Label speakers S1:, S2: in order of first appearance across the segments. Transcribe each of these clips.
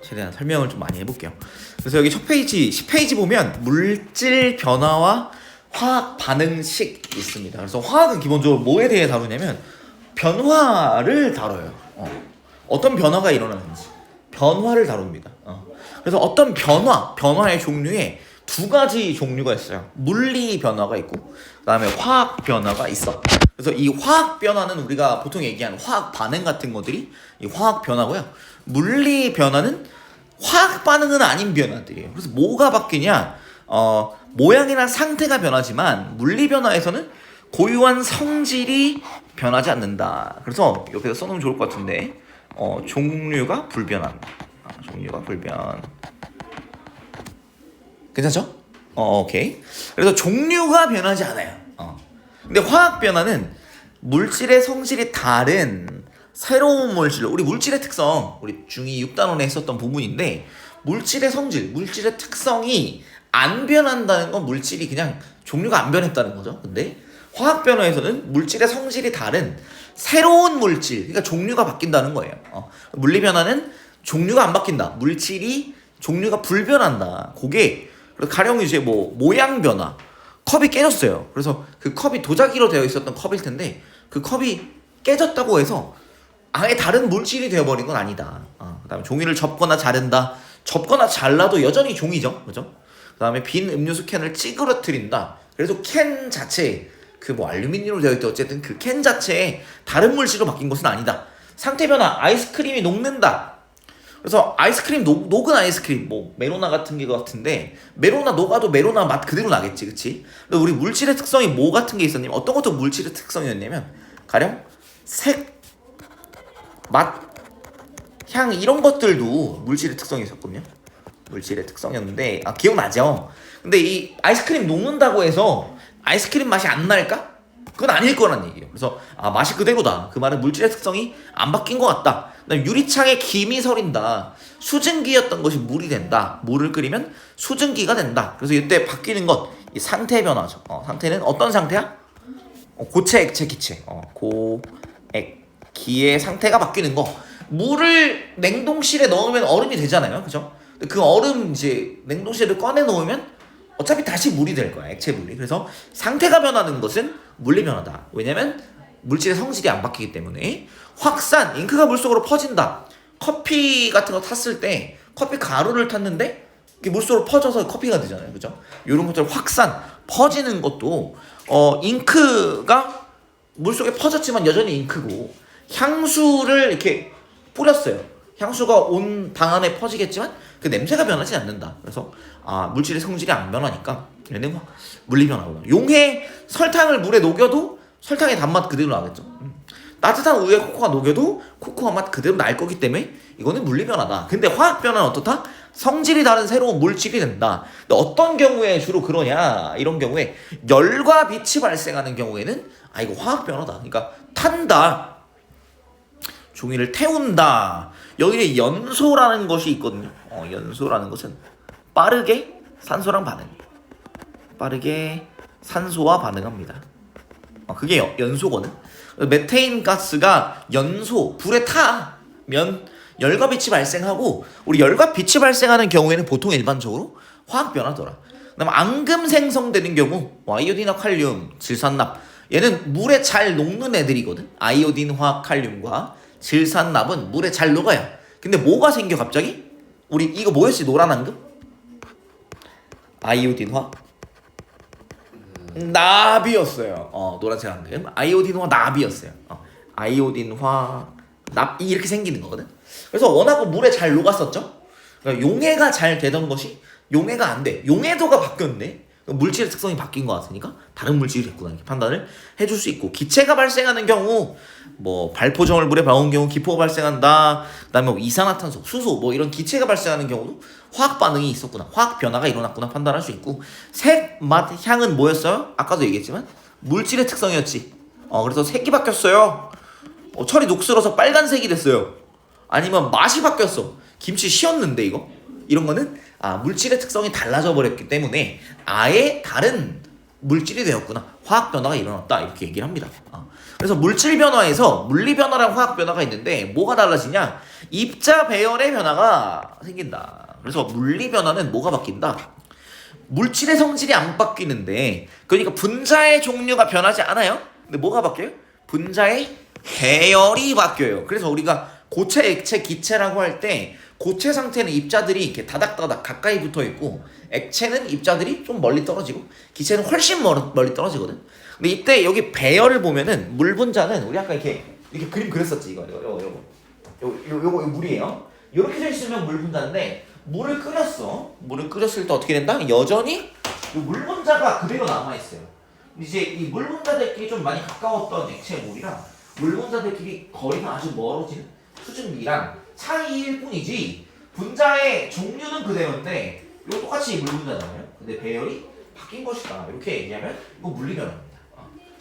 S1: 최대한 설명을 좀 많이 해볼게요. 그래서 여기 첫 페이지 10페이지 보면 물질 변화와 화학 반응식 있습니다. 그래서 화학은 기본적으로 뭐에 대해 다루냐면 변화를 다뤄요. 어떤 변화가 일어나는지 변화를 다룹니다. 그래서 어떤 변화의 종류에 두 가지 종류가 있어요. 물리 변화가 있고 그 다음에 화학 변화가 있어. 그래서 이 화학 변화는 우리가 보통 얘기하는 화학 반응 같은 것들이 이 화학 변화고요. 물리 변화는 화학 반응은 아닌 변화들이에요. 그래서 뭐가 바뀌냐? 모양이나 상태가 변하지만 물리 변화에서는 고유한 성질이 변하지 않는다. 그래서 옆에서 써놓으면 좋을 것 같은데 종류가 불변한다. 종류가 불변. 괜찮죠? 오케이. 그래서 종류가 변하지 않아요. 근데 화학 변화는 물질의 성질이 다른 새로운 물질, 우리 물질의 특성, 우리 중2 6단원에 했었던 부분인데 물질의 성질, 물질의 특성이 안 변한다는 건 물질이 그냥 종류가 안 변했다는 거죠. 근데 화학 변화에서는 물질의 성질이 다른 새로운 물질, 그러니까 종류가 바뀐다는 거예요. 물리 변화는 종류가 안 바뀐다. 물질이 종류가 불변한다. 그게 가령 이제 뭐 모양 변화, 컵이 깨졌어요. 그래서 그 컵이 도자기로 되어 있었던 컵일 텐데 그 컵이 깨졌다고 해서 아예 다른 물질이 되어버린 건 아니다. 그 다음에 종이를 접거나 자른다. 접거나 잘라도 여전히 종이죠. 그죠? 그 다음에 빈 음료수 캔을 찌그러뜨린다. 그래서 캔 자체에 그 뭐 알루미늄으로 되어 있다. 어쨌든 그 캔 자체에 다른 물질로 바뀐 것은 아니다. 상태 변화, 아이스크림이 녹는다. 그래서 아이스크림 녹은 아이스크림 뭐 메로나 같은 게 같은데 메로나 녹아도 메로나 맛 그대로 나겠지, 그치? 근데 우리 물질의 특성이 뭐 같은 게 있었냐면 어떤 것도 물질의 특성이었냐면 가령 색, 맛, 향 이런 것들도 물질의 특성이 있었거든요. 물질의 특성이었는데 기억나죠? 근데 이 아이스크림 녹는다고 해서 아이스크림 맛이 안 날까? 그건 아닐 거란 얘기예요. 그래서 맛이 그대로다. 그 말은 물질의 특성이 안 바뀐 것 같다. 그다음에 유리창에 김이 서린다. 수증기였던 것이 물이 된다. 물을 끓이면 수증기가 된다. 그래서 이때 바뀌는 것, 이 상태 변화죠. 상태는 어떤 상태야? 고체, 액체, 기체. 고액, 기의 상태가 바뀌는 거. 물을 냉동실에 넣으면 얼음이 되잖아요. 그죠? 그 얼음 이제 냉동실을 꺼내 놓으면 어차피 다시 물이 될 거야. 액체 물이. 그래서 상태가 변하는 것은 물리 변화다. 왜냐면 물질의 성질이 안 바뀌기 때문에. 확산, 잉크가 물속으로 퍼진다. 커피 같은 거 탔을 때 커피 가루를 탔는데 이게 물속으로 퍼져서 커피가 되잖아요. 그죠? 이런 것들 확산, 퍼지는 것도 잉크가 물속에 퍼졌지만 여전히 잉크고 향수를 이렇게 뿌렸어요. 향수가 온 방 안에 퍼지겠지만 그 냄새가 변하지 않는다. 그래서 물질의 성질이 안 변하니까 얘는 물리 변화구나. 용해 설탕을 물에 녹여도 설탕의 단맛 그대로 나겠죠. 따뜻한 우유에 코코아 녹여도 코코아 맛 그대로 날 거기 때문에 이거는 물리 변화다. 근데 화학 변화는 어떻다? 성질이 다른 새로운 물질이 된다. 근데 어떤 경우에 주로 그러냐? 이런 경우에 열과 빛이 발생하는 경우에는 이거 화학 변화다. 그러니까 탄다. 종이를 태운다. 여기에 연소라는 것이 있거든요. 연소라는 것은 빠르게 산소랑 빠르게 산소와 반응합니다. 그게 연소거든. 메테인 가스가 연소, 불에 타면 열과 빛이 발생하고 우리 열과 빛이 발생하는 경우에는 보통 일반적으로 화학 변화더라. 그다음 앙금 생성되는 경우 아이오딘과 칼륨, 질산납 얘는 물에 잘 녹는 애들이거든. 아이오딘, 화학, 칼륨과 질산납은 물에 잘 녹아요. 근데 뭐가 생겨 갑자기? 우리 이거 뭐였지? 노란 앙금? 아이오딘화 납이었어요. 노란색 앙금 아이오딘화 납이었어요. 아이오딘화 납이 이렇게 생기는 거거든. 그래서 워낙 물에 잘 녹았었죠. 그러니까 용해가 잘 되던 것이 용해가 안 돼. 용해도가 바뀌었네. 물질의 특성이 바뀐 것 같으니까 다른 물질이 됐구나 이렇게 판단을 해줄 수 있고, 기체가 발생하는 경우 뭐 발포점을 물에 박은 경우 기포가 발생한다. 그다음에 뭐 이산화탄소, 수소 뭐 이런 기체가 발생하는 경우도 화학 반응이 있었구나, 화학 변화가 일어났구나 판단할 수 있고, 색, 맛, 향은 뭐였어요? 아까도 얘기했지만 물질의 특성이었지. 그래서 색이 바뀌었어요. 철이 녹슬어서 빨간색이 됐어요. 아니면 맛이 바뀌었어. 김치 쉬었는데 이거 이런 거는 물질의 특성이 달라져 버렸기 때문에 아예 다른 물질이 되었구나, 화학 변화가 일어났다 이렇게 얘기를 합니다. 그래서 물질 변화에서 물리 변화랑 화학 변화가 있는데 뭐가 달라지냐? 입자 배열의 변화가 생긴다. 그래서 물리 변화는 뭐가 바뀐다? 물질의 성질이 안 바뀌는데, 그러니까 분자의 종류가 변하지 않아요. 근데 뭐가 바뀌어요? 분자의 배열이 바뀌어요. 그래서 우리가 고체, 액체, 기체라고 할 때 고체 상태는 입자들이 이렇게 다닥다닥 가까이 붙어 있고, 액체는 입자들이 좀 멀리 떨어지고, 기체는 훨씬 멀리 떨어지거든. 근데 이때 여기 배열을 보면은 물 분자는 우리 아까 이렇게 그림 그렸었지. 요거 물이에요. 이렇게 돼 있으면 물 분자인데, 물을 끓였어. 물을 끓였을 때 어떻게 된다? 여전히 이 물 분자가 그대로 남아 있어요. 이제 이 물 분자들끼리 좀 많이 가까웠던 액체 물이랑 물 분자들끼리 거리가 아주 멀어지는 수증기랑 차이일 뿐이지, 분자의 종류는 그대로인데 이거 똑같이 물 분자잖아요. 근데 배열이 바뀐 것이다. 이렇게 얘기하면 이거 물리 변화입니다.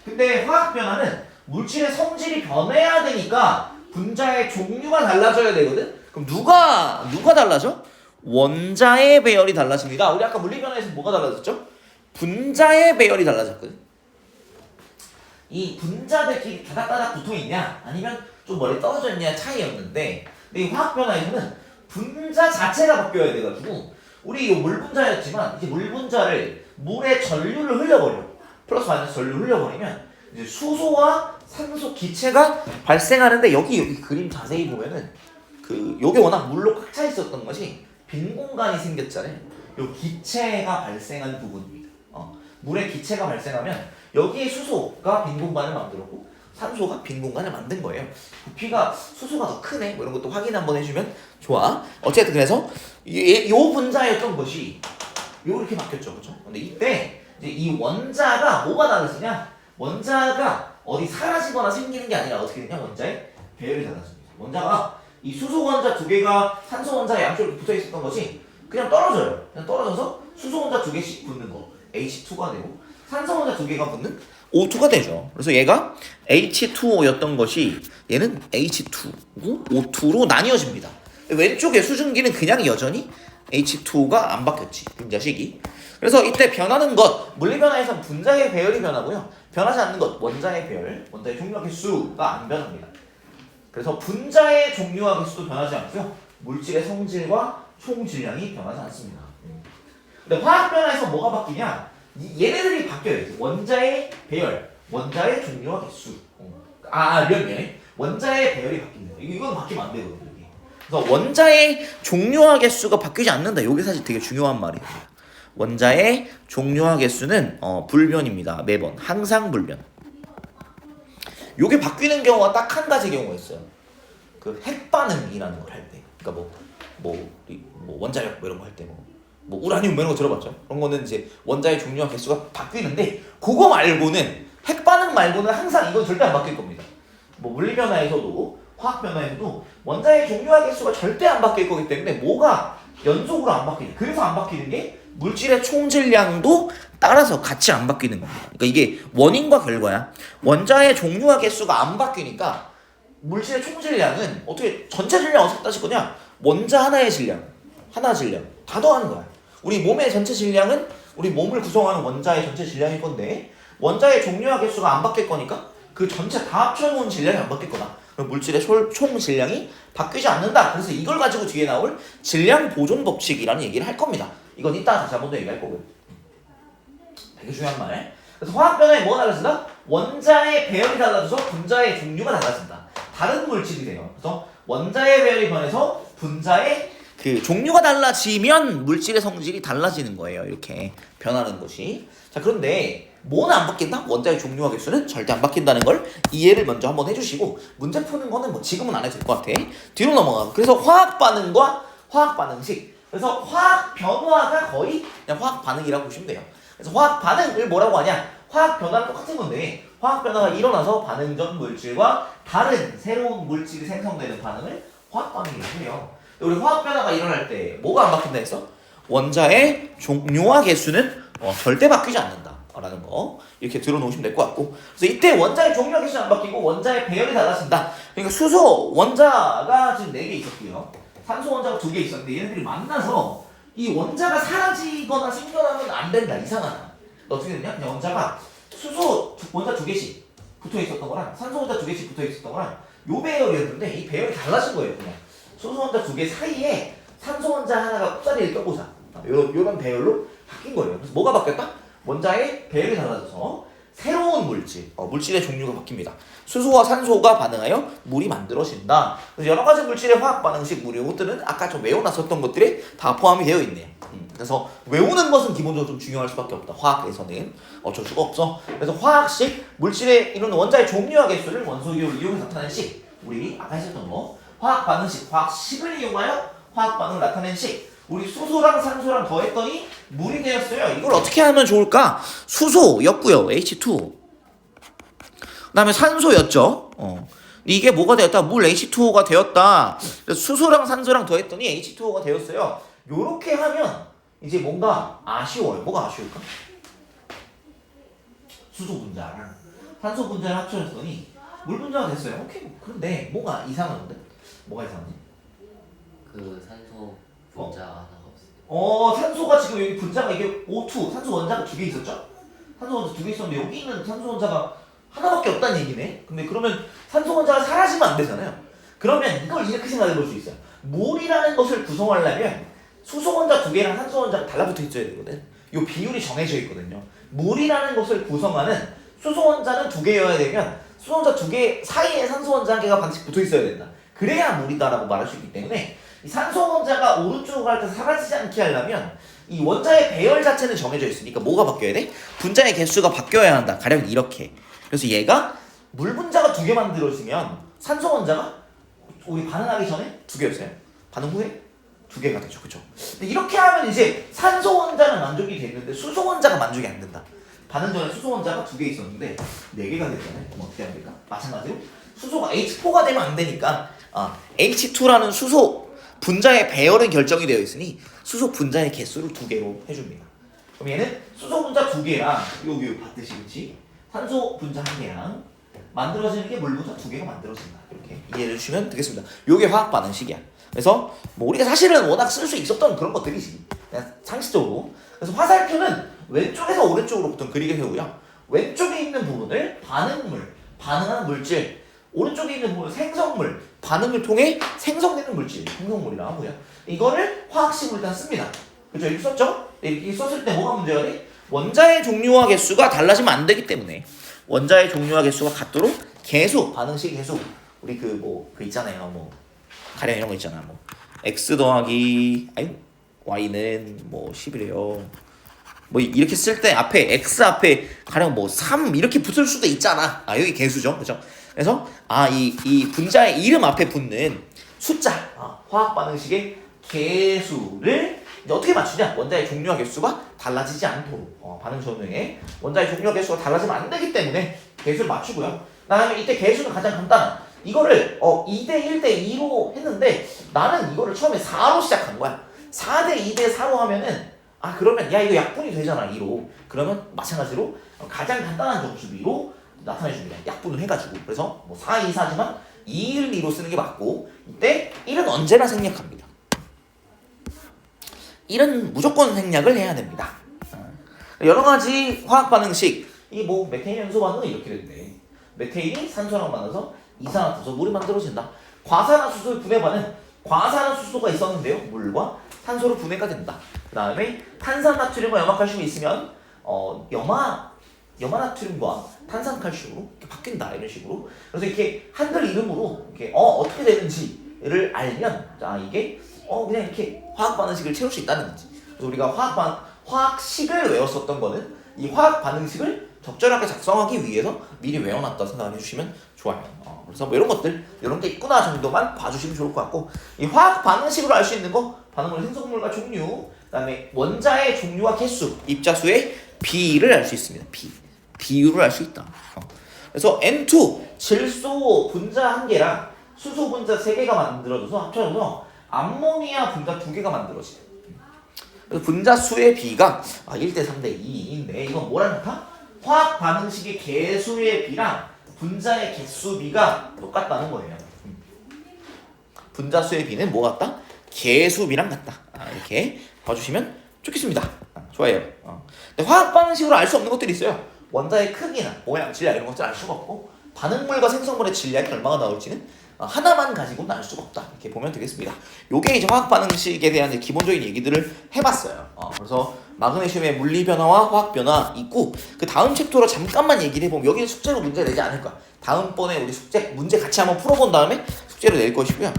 S1: 근데 화학 변화는 물질의 성질이 변해야 되니까 분자의 종류가 달라져야 되거든. 그럼 누가 달라져? 원자의 배열이 달라집니다. 우리 아까 물리 변화에서 뭐가 달라졌죠? 분자의 배열이 달라졌거든. 이 분자들끼리 다닥다닥 붙어 있냐, 아니면 좀 멀리 떨어져 있냐 차이였는데, 근데 이 화학 변화에서는 분자 자체가 바뀌어야 돼가지고, 우리 이 물 분자였지만 이제 물 분자를 물에 전류를 흘려버려. 플러스 마이너스 전류를 흘려버리면 이제 수소와 산소 기체가 발생하는데, 여기 그림 자세히 보면은 요게 워낙 물로 꽉 차 있었던 것이 빈 공간이 생겼잖아요. 요 기체가 발생한 부분입니다. 물에 기체가 발생하면 여기에 수소가 빈 공간을 만들었고 산소가 빈 공간을 만든 거예요. 부피가 수소가 더 크네, 뭐 이런 것도 확인 한번 해주면 좋아. 어쨌든 그래서 요 분자였던 것이 요렇게 바뀌었죠, 그렇죠? 근데 이때 이제 이 원자가 뭐가 달라지냐? 원자가 어디 사라지거나 생기는 게 아니라 어떻게 되냐? 원자의 배열이 달라집니다. 원자가 이 수소 원자 두 개가 산소 원자 양쪽에 붙어 있었던 것이 그냥 떨어져요. 그냥 떨어져서 수소 원자 두 개씩 붙는 거 H2가 되고, 산소 원자 두 개가 붙는 O2가 되죠. 그래서 얘가 H2O였던 것이 얘는 H2고 O2로 나뉘어집니다. 왼쪽에 수증기는 그냥 여전히 H2O가 안 바뀌었지, 분자식이. 그래서 이때 변하는 것, 물리 변화에서는 분자의 배열이 변하고요. 변하지 않는 것, 원자의 배열, 원자의 종류와 개수가 안 변합니다. 그래서 분자의 종류와 개수도 변하지 않고요. 물질의 성질과 총 질량이 변하지 않습니다. 근데 화학 변화에서 뭐가 바뀌냐? 얘네들이 바뀌어요. 원자의 배열, 원자의 종류와 개수. 미안해. 원자의 배열이 바뀐다. 이건 바뀌면 안 되거든요. 그래서 원자의 종류와 개수가 바뀌지 않는다. 이게 사실 되게 중요한 말이에요. 원자의 종류와 개수는 불변입니다. 매번 항상 불변. 요게 바뀌는 경우가 딱 한 가지 경우가 있어요. 그 핵반응이라는 걸 할 때. 그러니까 뭐 원자력 뭐 이런 거 할 때 뭐 우라늄 뭐 이런 거 들어봤죠? 그런 거는 이제 원자의 종류와 개수가 바뀌는데, 그거 말고는, 핵반응 말고는 항상 이건 절대 안 바뀔 겁니다. 뭐 물리 변화에서도 화학 변화에서도 원자의 종류와 개수가 절대 안 바뀔 거기 때문에 뭐가 연속으로 안 바뀌는, 그래서 안 바뀌는 게 물질의 총 질량도 따라서 같이 안 바뀌는 겁니다. 그러니까 이게 원인과 결과야. 원자의 종류와 개수가 안 바뀌니까 물질의 총 질량은 어떻게 전체 질량 어떻게 따질 거냐? 원자 하나의 질량, 하나 질량 다 더하는 거야. 우리 몸의 전체 질량은 우리 몸을 구성하는 원자의 전체 질량일 건데, 원자의 종류와 개수가 안 바뀔 거니까 그 전체 다 합쳐놓은 질량이 안 바뀔 거다. 그럼 물질의 총 질량이 바뀌지 않는다. 그래서 이걸 가지고 뒤에 나올 질량 보존 법칙이라는 얘기를 할 겁니다. 이건 이따가 다시 한번 더 얘기할 거고요. 되게 중요한 말. 그래서 화학 변화에 뭐가 달라진다? 원자의 배열이 달라져서 분자의 종류가 달라진다. 다른 물질이 돼요. 그래서 원자의 배열이 변해서 분자의 종류가 달라지면 물질의 성질이 달라지는 거예요. 이렇게 변하는 것이. 자, 그런데 뭐는 안 바뀐다? 원자의 종류와 개수는 절대 안 바뀐다는 걸 이해를 먼저 한번 해주시고, 문제 푸는 거는 뭐 지금은 안 해도 될 것 같아. 뒤로 넘어가. 그래서 화학 반응과 화학 반응식. 그래서 화학 변화가 거의 그냥 화학 반응이라고 보시면 돼요. 그래서 화학 반응을 뭐라고 하냐? 화학 변화는 똑같은 건데, 화학 변화가 일어나서 반응 전 물질과 다른 새로운 물질이 생성되는 반응을 화학 반응이라고 해요. 우리 화학 변화가 일어날 때 뭐가 안 바뀐다 했어? 원자의 종류와 개수는 절대 바뀌지 않는다 라는 거 이렇게 들어놓으시면 될 것 같고, 그래서 이때 원자의 종류와 개수는 안 바뀌고 원자의 배열이 달라진다. 그러니까 수소 원자가 지금 4개 있었고요, 산소 원자가 2개 있었는데 얘네들이 만나서 이 원자가 사라지거나 생겨나면 안 된다. 이상하다. 어떻게 되냐? 그냥 원자가 수소 원자 2개씩 붙어 있었던 거랑 산소 혼자 두 개씩 붙어 있었던 거랑 요 배열이었는데 이 배열이 달라진 거예요. 그냥 수소 혼자 두 개 사이에 산소 혼자 하나가 꼽사리를 껴보자. 요런 배열로 바뀐 거예요. 그래서 뭐가 바뀌었다? 원자의 배열이 달라져서 새로운 물질, 물질의 종류가 바뀝니다. 수소와 산소가 반응하여 물이 만들어진다. 그래서 여러 가지 물질의 화학 반응식 물 이것들은 아까 좀 외워놨었던 것들이 다 포함이 되어 있네요. 그래서 외우는 것은 기본적으로 좀 중요할 수밖에 없다. 화학에서는 어쩔 수가 없어. 그래서 화학식 물질의 이런 원자의 종류와 개수를 원소 기호를 이용해서 나타낸 식. 우리 아까 했었던 거 화학 반응식, 화학식을 이용하여 화학 반응을 나타낸 식. 우리 수소랑 산소랑 더했더니 물이 되었어요. 이걸 어떻게 하면 좋을까? 수소였고요. H2. 그다음에 산소였죠. 이게 뭐가 되었다? 물 H2O가 되었다. 그래서 수소랑 산소랑 더했더니 H2O가 되었어요. 요렇게 하면 이제 뭔가 아쉬워요. 뭐가 아쉬울까? 수소 분자랑 산소 분자를 합쳐졌더니 물 분자가 됐어요. 오케이. 그런데 뭐가 이상한데? 뭐가 이상하지?
S2: 그 산소 분자 하나가 없어요.
S1: 산소가 지금 여기 분자가 이게 O2 산소 원자가 두 개 있었죠? 산소 원자 두 개 있었는데 여기 있는 산소 원자가 하나밖에 없다는 얘기네. 근데 그러면 산소 원자가 사라지면 안 되잖아요. 그러면 이걸 이렇게 생각해 볼 수 있어요. 물이라는 것을 구성하려면 수소 원자 두 개랑 산소 원자가 달라붙어 있어야 되거든. 요 비율이 정해져 있거든요. 물이라는 것을 구성하는 수소 원자는 두 개여야 되면 수소 원자 두 개 사이에 산소 원자 한 개가 반드시 붙어 있어야 된다. 그래야 물이다라고 말할 수 있기 때문에 이 산소 원자가 오른쪽으로 갈 때 사라지지 않게 하려면 이 원자의 배열 자체는 정해져 있으니까 뭐가 바뀌어야 돼? 분자의 개수가 바뀌어야 한다. 가령 이렇게. 그래서 얘가 물 분자가 두 개 만들어지면 산소 원자가 우리 반응하기 전에 두 개였어요. 반응 후에 두 개가 되죠. 그렇죠? 근데 이렇게 하면 이제 산소 원자는 만족이 되는데 수소 원자가 만족이 안 된다. 반응 전에 수소 원자가 두 개 있었는데 네 개가 됐잖아요. 그럼 어떻게 해야 될까? 마찬가지로 수소가 H4가 되면 안 되니까 H2라는 수소 분자의 배열은 결정이 되어 있으니 수소 분자의 개수를 두 개로 해줍니다. 그럼 얘는 수소 분자 두 개랑 여기 봤듯이 그렇지? 산소 분자 한 개랑 만들어지는 게 물 분자 두 개가 만들어진다. 이렇게 이해해 주시면 되겠습니다. 요게 화학 반응식이야. 그래서 뭐 우리가 사실은 워낙 쓸 수 있었던 그런 것들이지. 그냥 상식적으로. 그래서 화살표는 왼쪽에서 오른쪽으로 보통 그리게 되고요. 왼쪽에 있는 부분을 반응물, 반응하는 물질, 오른쪽에 있는 부분은 생성물, 반응을 통해 생성되는 물질, 생성물이라고 하고요. 이거를 화학식으로 일단 씁니다. 그죠? 이렇게 썼죠? 이렇게 썼을 때 뭐가 문제가 돼? 원자의 종류와 개수가 달라지면 안 되기 때문에 원자의 종류와 개수가 같도록 계수, 반응식 계수. 우리 그 있잖아요. 뭐 가령 이런 거 있잖아. 뭐 x 더하기 y는 뭐 10이래요. 뭐 이렇게 쓸 때 앞에 x 앞에 가령 뭐 3 이렇게 붙을 수도 있잖아. 여기 개수죠. 그죠? 그래서 이 분자의 이름 앞에 붙는 숫자, 화학 반응식의 개수를 이제 어떻게 맞추냐? 원자의 종류와 개수가 달라지지 않도록 반응 전후에 원자의 종류와 개수가 달라지면 안 되기 때문에 개수를 맞추고요. 그다음에 이때 개수는 가장 간단한 이거를 2대 1대 2로 했는데 나는 이거를 처음에 4로 시작한 거야. 4대 2대 4로 하면은 그러면 야 이거 약분이 되잖아 2로. 그러면 마찬가지로 가장 간단한 정수비로 나타내줍니다. 약분을 해가지고. 그래서 뭐 4, 2, 4지만 2, 1, 2로 쓰는 게 맞고 이때 1은 언제나 생략합니다. 1은 무조건 생략을 해야 됩니다. 여러 가지 화학 반응식 이 뭐 메테인 연소 반응은 이렇게 된대. 메테인이 산소랑 만나서 이산화탄소 물이 만들어진다. 과산화수소의 분해 반응 과산화수소가 있었는데요. 물과 산소로 분해가 된다. 그 다음에 탄산나트륨과 염화칼슘이 있으면 염화나트륨과 탄산칼슘으로 이렇게 바뀐다. 이런 식으로. 그래서 이렇게 한글 이름으로 이렇게 어떻게 되는지를 알면 이게 그냥 이렇게 화학 반응식을 채울 수 있다는 거지. 그래서 우리가 화학식을 외웠었던 거는 이 화학 반응식을 적절하게 작성하기 위해서 미리 외워놨다 생각을 해주시면 좋아요. 그래서 뭐 이런 것들 이런 게 있구나 정도만 봐주시면 좋을 것 같고 이 화학 반응식으로 알 수 있는 거 반응물 생성물과 종류 그다음에 원자의 종류와 개수 입자수의 비를 알 수 있습니다. 비율을 알 수 있다. 그래서 N2 질소 분자 1개랑 수소 분자 3개가 만들어져서 합쳐져서 암모니아 분자 2개가 만들어져요. 그래서 분자 수의 비가 1대 3대 2인데 이건 뭐랑 같아? 화학 반응식의 개수의 비랑 분자의 개수비가 똑같다는 거예요. 분자 수의 비는 뭐 같다? 개수비랑 같다. 이렇게 봐주시면 좋겠습니다. 좋아요. 근데 화학 반응식으로 알 수 없는 것들이 있어요. 원자의 크기나 모양, 질량 이런 것들 알 수가 없고 반응물과 생성물의 질량이 얼마가 나올지는 하나만 가지고는 알 수가 없다. 이렇게 보면 되겠습니다. 요게 이제 화학 반응식에 대한 이제 기본적인 얘기들을 해봤어요. 그래서 마그네슘의 물리 변화와 화학 변화 있고 그 다음 챕터로 잠깐만 얘기를 해보면 여기는 숙제로 문제 내지 않을 거야. 다음번에 우리 숙제 문제 같이 한번 풀어본 다음에 숙제로 낼 것이고요.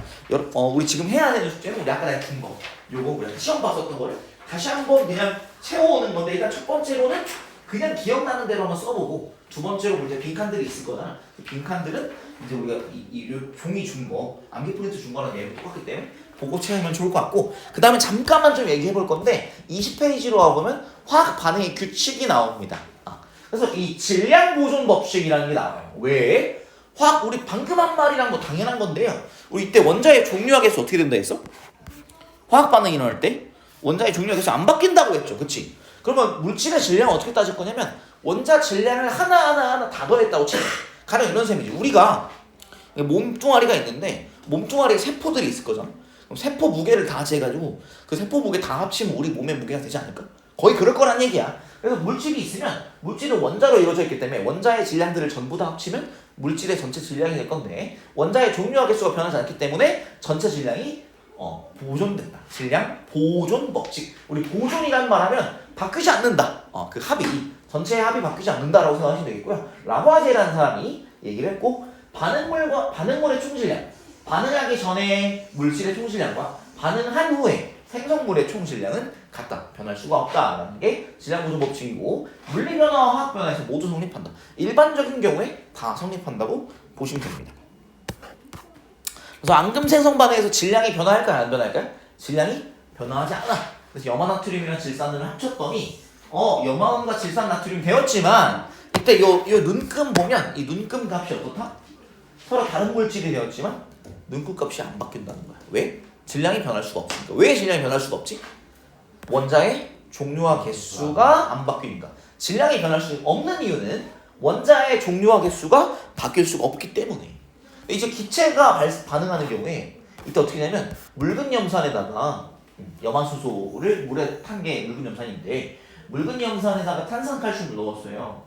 S1: 우리 지금 해야 되는 숙제는 우리 아까 내가 준 거, 요거 우리가 시험 봤었던 거를 다시 한번 그냥 채워오는 건데 일단 첫 번째로는 그냥 기억나는 대로 한번 써보고 두 번째로 볼 때 빈칸들이 있을 거잖아. 그 빈칸들은 이제 우리가 이 종이 준 거, 암기 프린트 준 거랑 얘랑 똑같기 때문에 보고 채우면 좋을 것 같고 그 다음에 잠깐만 좀 얘기해 볼 건데 20페이지로 와보면 화학 반응의 규칙이 나옵니다. 그래서 이 질량 보존 법칙이라는 게 나와요. 왜? 화학 우리 방금 한 말이랑 뭐 당연한 건데요. 우리 이때 원자의 종류화 계수 어떻게 된다 했어? 화학 반응이 일어날 때 원자의 종류화 계수 안 바뀐다고 했죠. 그치? 그러면 물질의 질량을 어떻게 따질 거냐면 원자 질량을 하나하나 다 더했다고 치면 가령 이런 셈이지. 우리가 몸뚱아리가 있는데 몸뚱아리에 세포들이 있을 거잖아. 그럼 세포 무게를 다 재가지고 그 세포 무게 다 합치면 우리 몸의 무게가 되지 않을까? 거의 그럴 거란 얘기야. 그래서 물질이 있으면 물질은 원자로 이루어져 있기 때문에 원자의 질량들을 전부 다 합치면 물질의 전체 질량이 될 건데 원자의 종류와 개수가 변하지 않기 때문에 전체 질량이 보존된다. 질량 보존 법칙. 우리 보존이라는 말하면 바뀌지 않는다. 그 합이 전체의 합이 바뀌지 않는다라고 생각하시면 되겠고요. 라보아제라는 사람이 얘기를 했고 반응물의 총질량, 반응하기 전에 물질의 총질량과 반응한 후에 생성물의 총질량은 같다. 변할 수가 없다라는 게 질량 보존 법칙이고 물리 변화와 화학 변화에서 모두 성립한다. 일반적인 경우에 다 성립한다고 보시면 됩니다. 그래서 앙금 생성 반응에서 질량이 변화할까요? 안 변화할까요? 질량이 변화하지 않아. 그래서 염화나트륨이랑 질산을 합쳤더니 염화원과 질산 나트륨 되었지만 이때 요 눈금 보면 이 눈금 값이 어떻다? 서로 다른 물질이 되었지만 눈금 값이 안 바뀐다는 거야. 왜? 질량이 변할 수가 없으니까. 왜 질량이 변할 수가 없지? 원자의 종류와 개수가 안 바뀌니까. 질량이 변할 수 없는 이유는 원자의 종류와 개수가 바뀔 수가 없기 때문에. 이제 기체가 반응하는 경우에 이때 어떻게 되냐면 묽은 염산에다가 염화수소를 물에 탄 게 묽은 염산인데 묽은 염산에다가 탄산칼슘을 넣었어요.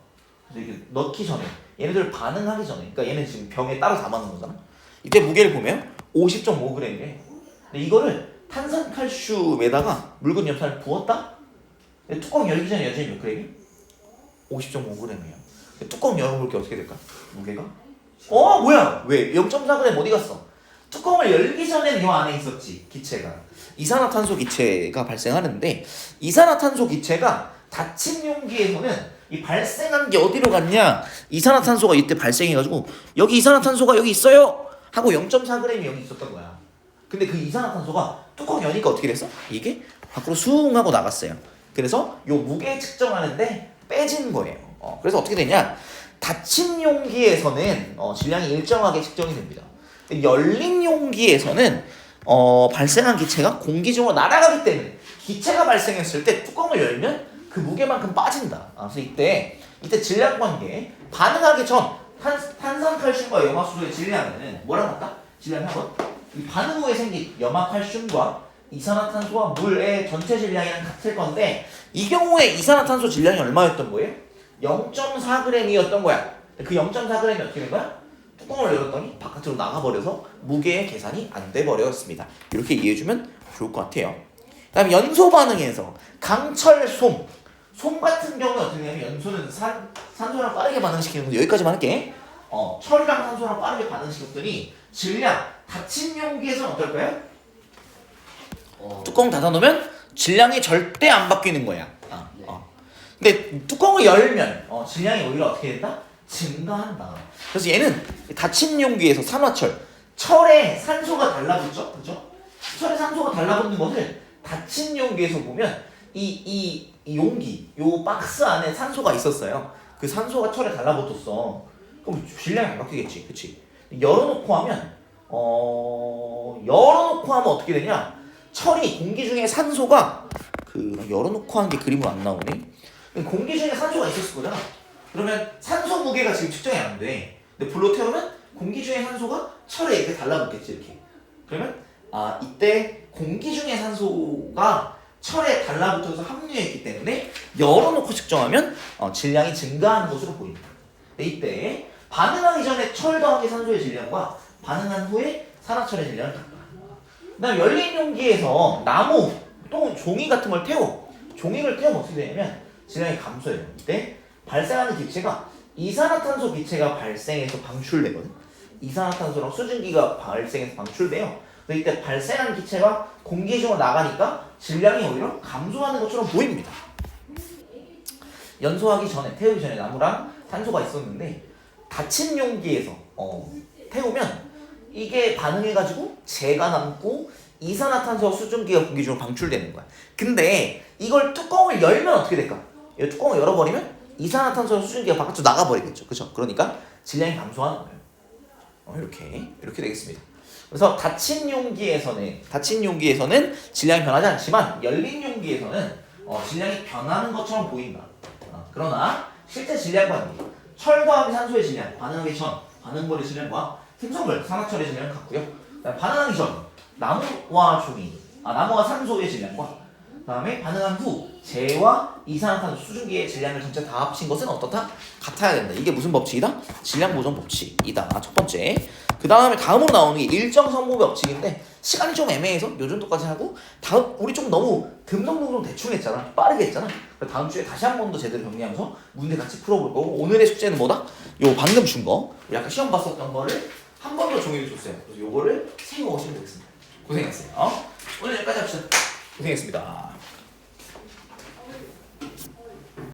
S1: 그래서 이렇게 넣기 전에 얘네들 반응하기 전에 그러니까 얘는 지금 병에 따로 담아놓은 거잖아. 이때 무게를 보면 50.5g이래. 근데 이거를 탄산칼슘에다가 묽은 염산을 부었다? 뚜껑 열기 전에 여전히 몇 g이야? 50.5g이야. 뚜껑 열어볼게 어떻게 될까? 무게가? 뭐야? 왜? 0.4g 어디 갔어? 뚜껑을 열기 전에는 이 안에 있었지, 기체가. 이산화탄소 기체가 발생하는데 이산화탄소 기체가 닫힌 용기에서는 이 발생한 게 어디로 갔냐? 이산화탄소가 이때 발생해가지고 여기 이산화탄소가 여기 있어요! 하고 0.4g이 여기 있었던 거야. 근데 그 이산화탄소가 뚜껑 여니까 어떻게 됐어? 이게 밖으로 숭 하고 나갔어요. 그래서 요 무게 측정하는데 빼진 거예요. 그래서 어떻게 되냐? 닫힌 용기에서는 질량이 일정하게 측정이 됩니다. 열린 용기에서는 발생한 기체가 공기 중으로 날아가기 때문에 기체가 발생했을 때 뚜껑을 열면 그 무게만큼 빠진다. 그래서 이때 질량 관계 반응하기 전 탄산칼슘과 염화수소의 질량은 뭐랑 같다? 질량이 한번 이 반응 후에 생긴 염화칼슘과 이산화탄소와 물의 전체 질량이랑 같을 건데 이 경우에 이산화탄소 질량이 얼마였던 거예요? 0.4g이었던 거야. 그 0.4g이 어떻게 된 거야? 뚜껑을 열었더니 바깥으로 나가버려서 무게의 계산이 안 돼버렸습니다. 이렇게 이해해주면 좋을 것 같아요. 그 다음에 연소 반응에서 강철, 솜 같은 경우는 어떻게 되냐면 연소는 산소랑 빠르게 반응시키는 건데 여기까지만 할게. 철이랑 산소랑 빠르게 반응시켰더니 질량, 닫힌 용기에서는 어떨까요? 뚜껑 닫아놓으면 질량이 절대 안 바뀌는 거야. 근데 뚜껑을 열면 질량이 오히려 어떻게 된다? 증가한다. 그래서 얘는 닫힌 용기에서 산화철, 철에 산소가 달라붙죠, 그렇죠? 철에 산소가 달라붙는 것을 닫힌 용기에서 보면 이 용기, 요 박스 안에 산소가 있었어요. 그 산소가 철에 달라붙었어. 그럼 질량이 안 바뀌겠지, 그렇지? 열어놓고 하면 어떻게 되냐? 철이 공기 중에 산소가 열어놓고 한 게 그림으로 안 나오네. 공기 중에 산소가 있었을 거잖아. 그러면 산소 무게가 지금 측정이 안 돼. 근데 불로 태우면 공기 중에 산소가 철에 이렇게 달라붙겠지, 이렇게. 그러면 이때 공기 중에 산소가 철에 달라붙어서 합류했기 때문에 열어놓고 측정하면 질량이 증가하는 것으로 보입니다. 이때 반응하기 전에 철 더하기 산소의 질량과 반응한 후에 산화철의 질량을 같다. 그다음 열린 용기에서 나무 또는 종이 같은 걸 종이를 태우면 어떻게 되냐면 질량이 감소해요. 이때 발생하는 기체가 이산화탄소 기체가 발생해서 방출되거든. 이산화탄소랑 수증기가 발생해서 방출돼요. 그래서 이때 발생한 기체가 공기 중으로 나가니까 질량이 오히려 감소하는 것처럼 보입니다. 연소하기 전에, 태우기 전에 나무랑 탄소가 있었는데 닫힌 용기에서 태우면 이게 반응해가지고 재가 남고 이산화탄소와 수증기가 공기 중으로 방출되는 거야. 근데 이걸 뚜껑을 열면 어떻게 될까? 이 뚜껑을 열어버리면 이산화탄소와 수증기가 바깥으로 나가버리겠죠. 그렇죠? 그러니까 질량이 감소하는 거예요. 이렇게 되겠습니다. 그래서 닫힌 용기에서는 질량이 변하지 않지만 열린 용기에서는 질량이 변하는 것처럼 보인다. 그러나 실제 질량 관계, 철 더하기 산소의 질량, 반응하기 전 반응물의 질량과 생성물, 산화철의 질량은 같고요. 반응하기 전 나무와 산소의 질량과 그다음에 반응한 후 재와 이산화탄소, 수증기의 질량을 전체 다 합친 것은 어떻다? 같아야 된다. 이게 무슨 법칙이다? 질량 보존 법칙이다. 첫 번째. 그 다음에 다음으로 나오는 게 일정 성분 법칙인데 시간이 좀 애매해서 요 정도까지 하고 우리 좀 너무 듬성듬성 대충 했잖아. 빠르게 했잖아. 다음 주에 다시 한 번 더 제대로 정리하면서 문제 같이 풀어볼 거고 오늘의 숙제는 뭐다? 요 방금 준 거, 약간 시험 봤었던 거를 한 번 더 종이를 줬어요. 그래서 요거를